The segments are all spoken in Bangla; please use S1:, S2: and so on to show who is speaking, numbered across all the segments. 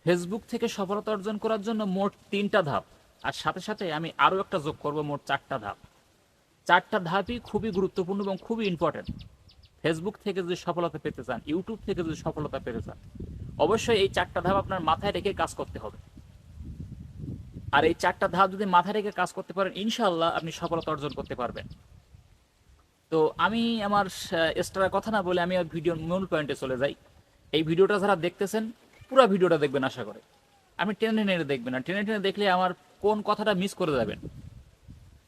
S1: ফেসবুক থেকে সফলতা অর্জন করার জন্য মোট 3টা ধাপ, আর সাথে সাথে আমি আরও একটা যোগ করব, মোট 4টা ধাপ। 4টা ধাপই খুবই গুরুত্বপূর্ণ এবং খুবই ইম্পর্টেন্ট। ফেসবুক থেকে যদি সফলতা পেতে চান, ইউটিউব থেকে যদি সফলতা পেতে চান, অবশ্যই এই 4টা ধাপ আপনার মাথায় রেখে কাজ করতে হবে। আর এই 4টা ধাপ যদি মাথায় রেখে কাজ করতে পারেন, ইনশাআল্লাহ আপনি সফলতা অর্জন করতে পারবেন। তো আমি আমার এক্সট্রা কথা না বলে আমি ভিডিওর মূল পয়েন্টে চলে যাই। এই ভিডিওটা যারা দেখতেছেন, পুরো ভিডিওটা দেখবেন আশা করে। আমি টেনে টেনে দেখবেন না, টেনে টেনে দেখলে আমার কোন কথাটা মিস করে যাবেন।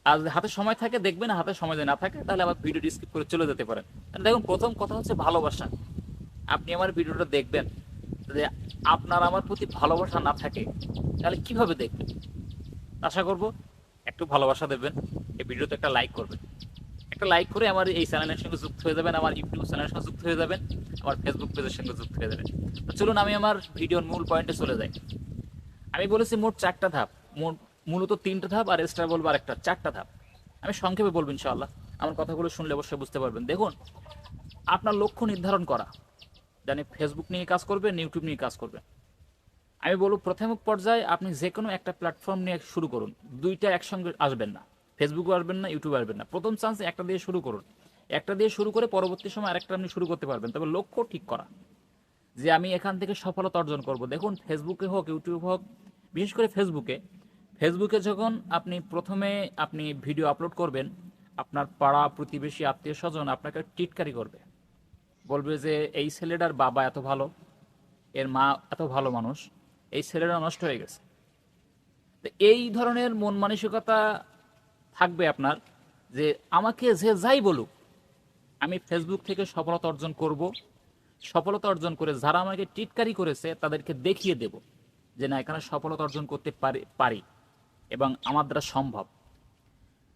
S1: আর যদি হাতে সময় থাকে দেখবেন, হাতে সময় যদি না থাকে তাহলে আবার ভিডিওটি স্কিপ করে চলে যেতে পারেন। তাহলে দেখুন, প্রথম কথা হচ্ছে ভালোবাসা। আপনি আমার ভিডিওটা দেখবেন, যদি আপনার আমার প্রতি ভালোবাসা না থাকে তাহলে কিভাবে দেখবেন? আশা করব একটু ভালোবাসা দেবেন, এই ভিডিওতে একটা লাইক করবেন। একটা লাইক করে আমার এই চ্যানেলের সঙ্গে যুক্ত হয়ে যাবেন, আমার ইউটিউব চ্যানেলের সঙ্গে যুক্ত হয়ে যাবেন, আমার ফেসবুক পেজের সঙ্গে যুক্ত হয়ে যাবেন। তো চলুন আমি আমার ভিডিওর মূল পয়েন্টে চলে যাই। আমি বলেছি মোট 4টা ধাপ, মূলত 3টা ধাপ, আর এক্সট্রা বলবো আরেকটা, 4টা ধাপ। আমি সংক্ষেপে বলবো ইনশাআল্লাহ, আমার কথাগুলো শুনলে অবশ্যই বুঝতে পারবেন। দেখুন, আপনার লক্ষ্য নির্ধারণ করা, জানি ফেসবুক নিয়ে কাজ করবেন, ইউটিউব নিয়ে কাজ করবেন। আমি বলবো প্রথম পর্যায়ে আপনি যে কোনো একটা প্ল্যাটফর্ম নিয়ে শুরু করুন। দুইটা একসঙ্গে আসবেন না, ফেসবুকও আসবেন না, ইউটিউব আসবেন না। প্রথম চান্সে একটা দিয়ে শুরু করুন। একটা দিয়ে শুরু করে পরবর্তী সময় আরেকটা আপনি শুরু করতে পারবেন, তবে লক্ষ্য ঠিক করা যে আমি এখান থেকে সফলতা অর্জন করব। দেখুন, ফেসবুকে হোক, ইউটিউব হোক, বিশেষ করে ফেসবুকে যখন আপনি প্রথমে ভিডিও আপলোড করবেন, আপনার পাড়া প্রতিবেশী আত্মীয় স্বজন আপনাকে টিটকারি করবে, বলবে যে এই ছেলেটার বাবা এত ভালো, এর মা এত ভালো মানুষ, এই ছেলেটা নষ্ট হয়ে গেছে। তো এই ধরনের মন মানসিকতা থাকবে আপনার, যে আমাকে যে যাই বলুক, আমি ফেসবুক থেকে সফলতা অর্জন করব। সফলতা অর্জন করে যারা আমাকে টিটকারি করেছে তাদেরকে দেখিয়ে দেব যে না, এখানে সফলতা অর্জন করতে পারি এবং আমার দ্বারা সম্ভব।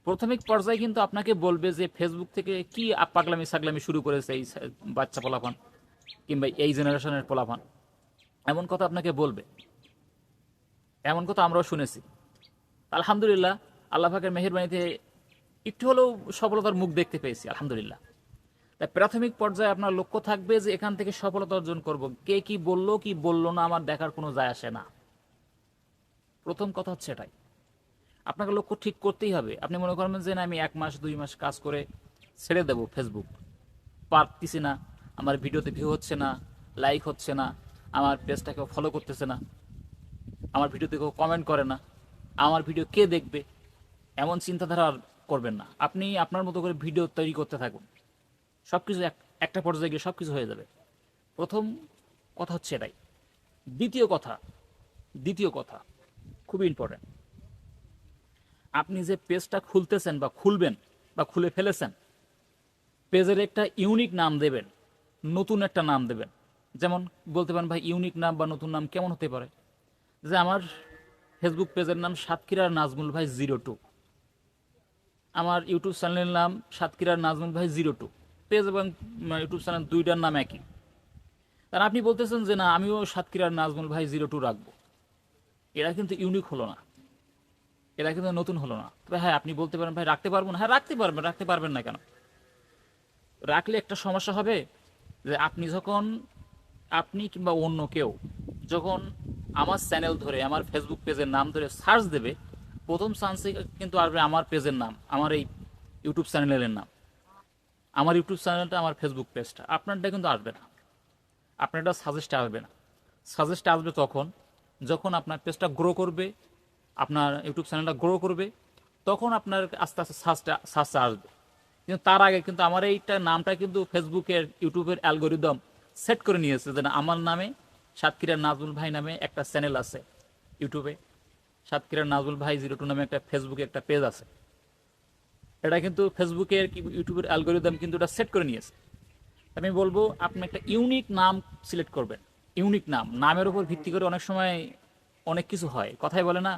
S1: প্রাথমিক পর্যায়ে কিন্তু আপনাকে বলবে যে ফেসবুক থেকে কি পাগলামি সাগলামি শুরু করেছে এই বাচ্চা পোলাপান কিংবা এই জেনারেশনের পোলাপান, এমন কথা আপনাকে বলবে। এমন কথা আমরাও শুনেছি। আলহামদুলিল্লাহ, আল্লাহ পাকের মেহেরবানিতে একটু হলেও সফলতার মুখ দেখতে পেয়েছি, আলহামদুলিল্লাহ। তাই প্রাথমিক পর্যায়ে আপনার লক্ষ্য থাকবে যে এখান থেকে সফলতা অর্জন করব, কে কি বললো কি বললো না আমার দেখার কোনো যায় আসে না। প্রথম কথা হচ্ছে এটাই, আপনাকে লক্ষ্য ঠিক করতেই হবে। আপনি মনে করবেন যে না, আমি 1 মাস 2 মাস কাজ করে ছেড়ে দেবো, ফেসবুক পারতেছি না, আমার ভিডিওতে ভিউ হচ্ছে না, লাইক হচ্ছে না, আমার পেজটাকে ফলো করতেছে না, আমার ভিডিওতে কেউ কমেন্ট করে না, আমার ভিডিও কে দেখবে, এমন চিন্তাধারা আর করবেন না। আপনি আপনার মতো করে ভিডিও তৈরি করতে থাকুন, সব কিছু একটা পর্যায়ে গিয়ে সব কিছু হয়ে যাবে। প্রথম কথা হচ্ছে এটাই। দ্বিতীয় কথা খুবই ইম্পর্টেন্ট, আপনি যে পেজটা খুলতেছেন বা খুলবেন বা খুলে ফেলেছেন, পেজের একটা ইউনিক নাম দেবেন, নতুন একটা নাম দেবেন। যেমন বলতে পারেন, ভাই ইউনিক নাম বা নতুন নাম কেমন হতে পারে? যে আমার ফেসবুক পেজের নাম সাতক্ষীরার নাজমুল ভাই 02, আমার ইউটিউব চ্যানেলের নাম সাতক্ষীরার নাজমুল ভাই 02। পেজ এবং ইউটিউব চ্যানেল দুইটার নাম একই। কারণ আপনি বলতেছেন যে না, আমিও সাতক্ষীরার নাজমুল ভাই 02 রাখবো। এরা কিন্তু ইউনিক হলো না, এরা কিন্তু নতুন হলো না। তবে হ্যাঁ, আপনি বলতে পারেন ভাই রাখতে পারবো না। হ্যাঁ, রাখতে পারবেন না কেন? রাখলে একটা সমস্যা হবে, যে আপনি কিংবা অন্য কেউ যখন আমার চ্যানেল ধরে, আমার ফেসবুক পেজের নাম ধরে সার্চ দেবে, প্রথম চান্সে কিন্তু আসবে আমার পেজের নাম, আমার এই ইউটিউব চ্যানেলের নাম, আমার ইউটিউব চ্যানেলটা, আমার ফেসবুক পেজটা। আপনারটা কিন্তু আসবে না, আপনারটা সাজেস্টে আসবে না। সাজেস্টে আসবে তখন যখন আপনার পেজটা গ্রো করবে, আপনার ইউটিউব চ্যানেলটা গ্রো করবে, তখন আপনার আস্তে আস্তে সার্চটা আসবে। কিন্তু তার আগে কিন্তু আমার এইটা নামটা কিন্তু ফেসবুকের, ইউটিউবের অ্যালগোরিদম সেট করে নিয়েছে যে না, আমার নামে সাতক্ষীরার নাজমুল ভাই নামে একটা চ্যানেল আছে ইউটিউবে, সাতক্ষীরার নাজমুল ভাই 02 নামে একটা ফেসবুকে একটা পেজ আছে। এটা কিন্তু ফেসবুকের ইউটিউবের অ্যালগোরিদম কিন্তু এটা সেট করে নিয়েছে। আমি বলবো আপনি একটা ইউনিক নাম সিলেক্ট করবেন। ইউনিক নামের উপর ভিত্তি করে অনেক সময় অনেক কিছু হয়। কথাই বলে না,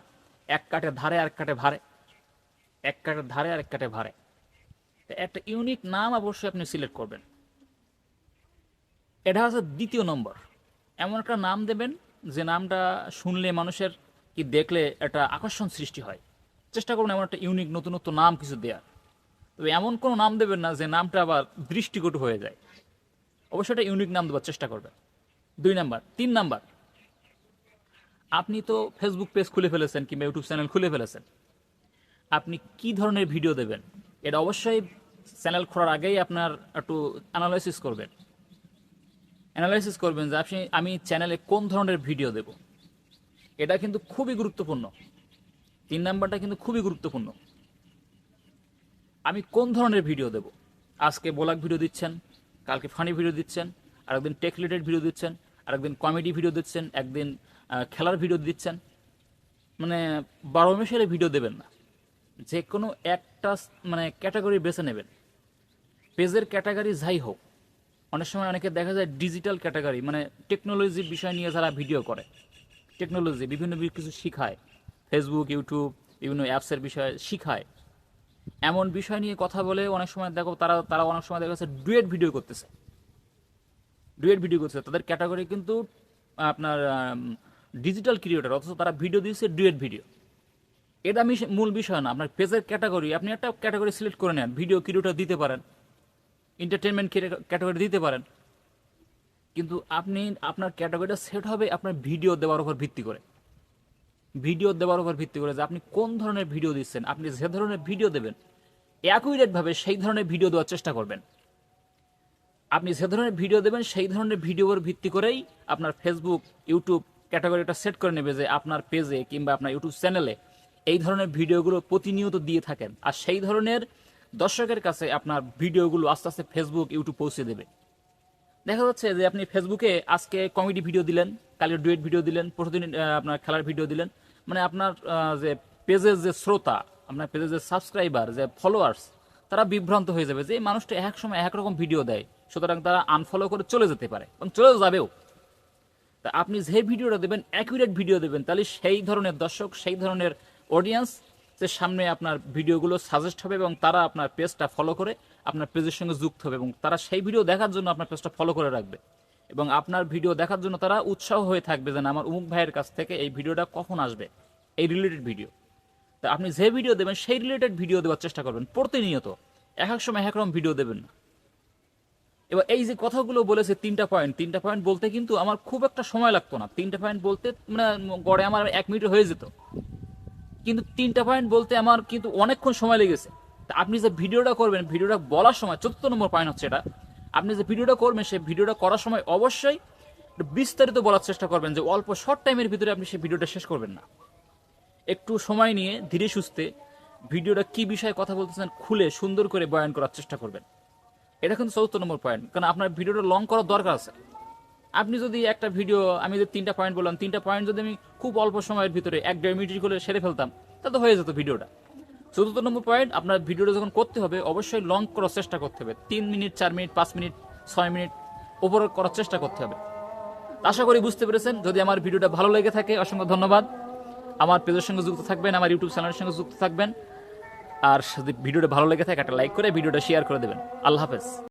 S1: এক কাঠে ধারে আর এক কাঠে ভারে, এক কাঠের ধারে আর এক কাঠে ভারে। একটা ইউনিক নাম অবশ্যই আপনি সিলেক্ট করবেন। এটা হচ্ছে দ্বিতীয় নম্বর। এমন একটা নাম দেবেন যে নামটা শুনলে মানুষের কি দেখলে একটা আকর্ষণ সৃষ্টি হয়। চেষ্টা করুন এমন একটা ইউনিক নতুনত্ব নাম কিছু দেওয়ার। তবে এমন কোনো নাম দেবেন না যে নামটা আবার দৃষ্টিকটু হয়ে যায়। অবশ্যই একটা ইউনিক নাম দেওয়ার চেষ্টা করবেন। 2 নাম্বার। 3 নাম্বার, আপনি তো ফেসবুক পেজ খুলে ফেলেছেন কিংবা ইউটিউব চ্যানেল খুলে ফেলেছেন, আপনি কি ধরনের ভিডিও দেবেন এটা অবশ্যই চ্যানেল খোলার আগেই আপনার একটু অ্যানালাইসিস করবেন যে আমি চ্যানেলে কোন ধরনের ভিডিও দেব। এটা কিন্তু খুবই গুরুত্বপূর্ণ। 3 নাম্বারটা কিন্তু খুবই গুরুত্বপূর্ণ। আমি কোন ধরনের ভিডিও দেব? আজকে ব্লগ ভিডিও দিচ্ছেন, কালকে ফানি ভিডিও দিচ্ছেন, আরেকদিন টেক রিলেটেড ভিডিও দিচ্ছেন, আরেকদিন কমেডি ভিডিও দিচ্ছেন, একদিন খেলার ভিডিও দিচ্ছেন। মানে 12 মাসের ভিডিও দেবেন না, যে কোনো একটা ক্যাটাগরি বেছে নেবেন। পেজের ক্যাটাগরি যাই হোক, অনেক সময় অনেকে দেখা যায় ডিজিটাল ক্যাটাগরি টেকনোলজির বিষয় নিয়ে যারা ভিডিও করে, টেকনোলজি বিভিন্ন কিছু শিখায়, ফেসবুক ইউটিউব বিভিন্ন অ্যাপসের বিষয়ে শিখায়, এমন বিষয় নিয়ে কথা বলে অনেক সময় দেখো তারা তারা অনেক সময় দেখা যাচ্ছে ডুয়েট ভিডিও করতেছে, তাদের ক্যাটাগরি কিন্তু আপনার ডিজিটাল ক্রিয়েটর, অথচ তারা ভিডিও দিচ্ছে ডুয়েট ভিডিও। এটা আমি মূল বিষয় না, আপনার পেজের ক্যাটাগরি আপনি একটা ক্যাটাগরি সিলেক্ট করে নেন, ভিডিও ক্রিয়েটর দিতে পারেন, এন্টারটেনমেন্ট ক্যাটাগরি দিতে পারেন, কিন্তু আপনি আপনার ক্যাটাগরিটা সেট হবে আপনার ভিডিও দেওয়ার উপর ভিত্তি করে, যে আপনি কোন ধরনের ভিডিও দিচ্ছেন। আপনি যে ধরনের ভিডিও দেবেন অ্যাকুরেটভাবে সেই ধরনের ভিডিও দেওয়ার চেষ্টা করবেন। আপনি যে ধরনের ভিডিও দেবেন সেই ধরনের ভিডিওর ভিত্তি করেই আপনার ফেসবুক ইউটিউব ক্যাটাগরিটা সেট করে নেবে যে আপনার পেজে কিংবা আপনার ইউটিউব চ্যানেলে এই ধরনের ভিডিওগুলো প্রতিনিয়ত দিয়ে থাকেন, আর সেই ধরনের দর্শকের কাছে আপনার ভিডিওগুলো আস্তে আস্তে ফেসবুক ইউটিউব পৌঁছে দেবে। দেখা যাচ্ছে যে আপনি ফেসবুকে আজকে কমেডি ভিডিও দিলেন, কালকে ডুয়েট ভিডিও দিলেন, পরশুদিন আপনার খেলার ভিডিও দিলেন, আপনার যে পেজের যে শ্রোতা, আপনার পেজের যে সাবস্ক্রাইবার, যে ফলোয়ার্স, তারা বিভ্রান্ত হয়ে যাবে যে এই মানুষটা এক সময় এক রকম ভিডিও দেয়, সুতরাং তারা আনফলো করে চলে যেতে পারে এবং চলে যাবেও। তা আপনি যে ভিডিওটা দেবেন অ্যাকুরেট ভিডিও দেবেন, তাহলে সেই ধরনের দর্শক, সেই ধরনের অডিয়েন্স যে সামনে আপনার ভিডিওগুলো সাজেস্ট হবে এবং তারা আপনার পেজটা ফলো করে আপনার পেজের সঙ্গে যুক্ত হবে এবং তারা সেই ভিডিও দেখার জন্য আপনার পেজটা ফলো করে রাখবে এবং আপনার ভিডিও দেখার জন্য তারা উৎসাহ হয়ে থাকবে যে আমার অমুক ভাইয়ের কাছ থেকে এই ভিডিওটা কখন আসবে, এই রিলেটেড ভিডিও। তা আপনি যে ভিডিও দেবেন সেই রিলেটেড ভিডিও দেওয়ার চেষ্টা করবেন প্রতিনিয়ত, এক এক সময় এক রকম ভিডিও দেবেন না। এবার এই যে কথাগুলো বলেছে 3টা পয়েন্ট বলতে কিন্তু আমার খুব একটা সময় লাগতো না, 3টা পয়েন্ট বলতে গড়ে আমার 1 মিনিট হয়ে যেত, কিন্তু 3টা পয়েন্ট বলতে আমার কিন্তু অনেকক্ষণ সময় লেগেছে। তা আপনি যে ভিডিওটা করবেন, ভিডিওটা বলার সময় 4 নম্বর পয়েন্ট হচ্ছে এটা, আপনি যে ভিডিওটা করবেন সেই ভিডিওটা করার সময় অবশ্যই বিস্তারিত বলার চেষ্টা করবেন, যে অল্প শর্ট টাইমের ভিতরে আপনি সেই ভিডিওটা শেষ করবেন না। একটু সময় নিয়ে ধীরে সুস্থে ভিডিওটা কি বিষয়ে কথা বলতেছেন খুলে সুন্দর করে বয়ান করার চেষ্টা করবেন। এটা কিন্তু 4 নম্বর পয়েন্ট, কারণ আপনার ভিডিওটা লং করার দরকার আছে। আপনি যদি একটা ভিডিও, আমি যে 3টা পয়েন্ট বললাম, 3টা পয়েন্ট যদি আমি খুব অল্প সময়ের ভিতরে 1-1.5 মিনিট করে সেরে ফেলতাম, তাহলে হয়ে যেত ভিডিওটা। 4 নম্বর পয়েন্ট, আপনার ভিডিওটা যখন করতে হবে অবশ্যই লং করার চেষ্টা করতে হবে, 3 মিনিট, 4 মিনিট, 5 মিনিট, 6 মিনিট ওপর করার চেষ্টা করতে হবে। আশা করি বুঝতে পেরেছেন। যদি আমার ভিডিওটা ভালো লেগে থাকে অসংখ্য ধন্যবাদ। আমার পেজের সঙ্গে যুক্ত থাকবেন, আমার ইউটিউব চ্যানেলের সঙ্গে যুক্ত থাকবেন, আর যদি ভিডিওটা ভালো লেগে থাকে একটা লাইক করে ভিডিওটা শেয়ার করে দেবেন। আল্লাহ হাফেজ।